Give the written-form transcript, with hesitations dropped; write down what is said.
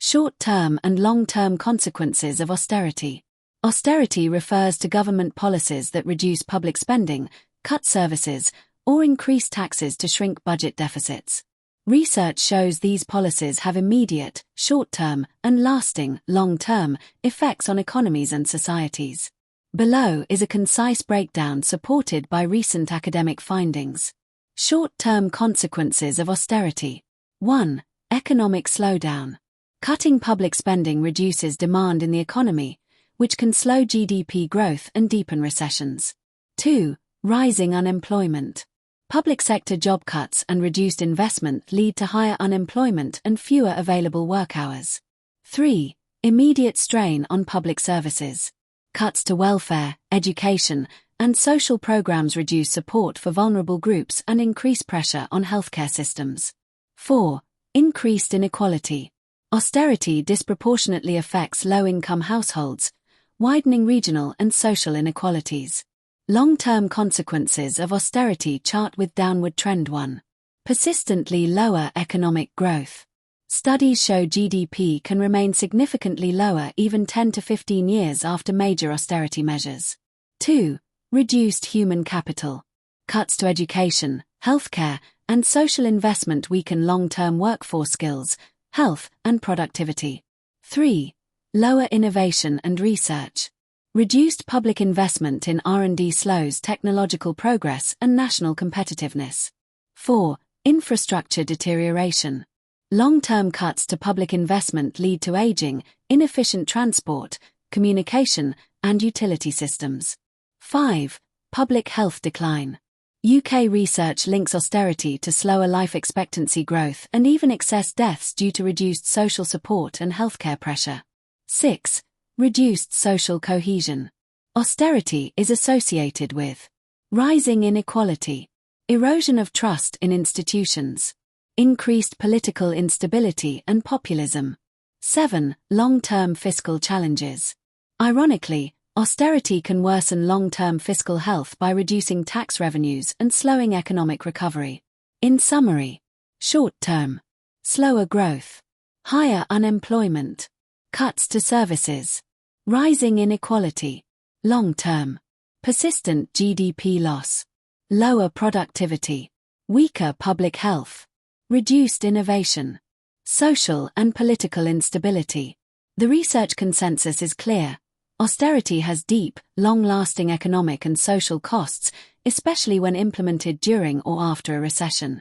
Short-term and long-term consequences of austerity. Austerity refers to government policies that reduce public spending, cut services, or increase taxes to shrink budget deficits. Research shows these policies have immediate, short-term, and lasting, long-term, effects on economies and societies. Below is a concise breakdown supported by recent academic findings. Short-term consequences of austerity. 1. Economic slowdown. Cutting public spending reduces demand in the economy, which can slow GDP growth and deepen recessions. 2. Rising unemployment. Public sector job cuts and reduced investment lead to higher unemployment and fewer available work hours. 3. Immediate strain on public services. Cuts to welfare, education, and social programs reduce support for vulnerable groups and increase pressure on healthcare systems. 4. Increased inequality. Austerity disproportionately affects low-income households, widening regional and social inequalities. Long-term consequences of austerity chart with downward trend. 1. Persistently lower economic growth. Studies show GDP can remain significantly lower even 10 to 15 years after major austerity measures. 2. Reduced human capital. Cuts to education, healthcare, and social investment weaken long-term workforce skills, health, and productivity. 3. Lower innovation and research. Reduced public investment in R&D slows technological progress and national competitiveness. 4. Infrastructure deterioration. Long-term cuts to public investment lead to aging, inefficient transport, communication, and utility systems. 5. Public health decline. UK research links austerity to slower life expectancy growth and even excess deaths due to reduced social support and healthcare pressure. 6. Reduced social cohesion. Austerity is associated with rising inequality, erosion of trust in institutions, increased political instability and populism. 7. Long-term fiscal challenges. Ironically, austerity can worsen long-term fiscal health by reducing tax revenues and slowing economic recovery. In summary, short-term, slower growth, higher unemployment, cuts to services, rising inequality. Long-term, persistent GDP loss, lower productivity, weaker public health, reduced innovation, social and political instability. The research consensus is clear. Austerity has deep, long-lasting economic and social costs, especially when implemented during or after a recession.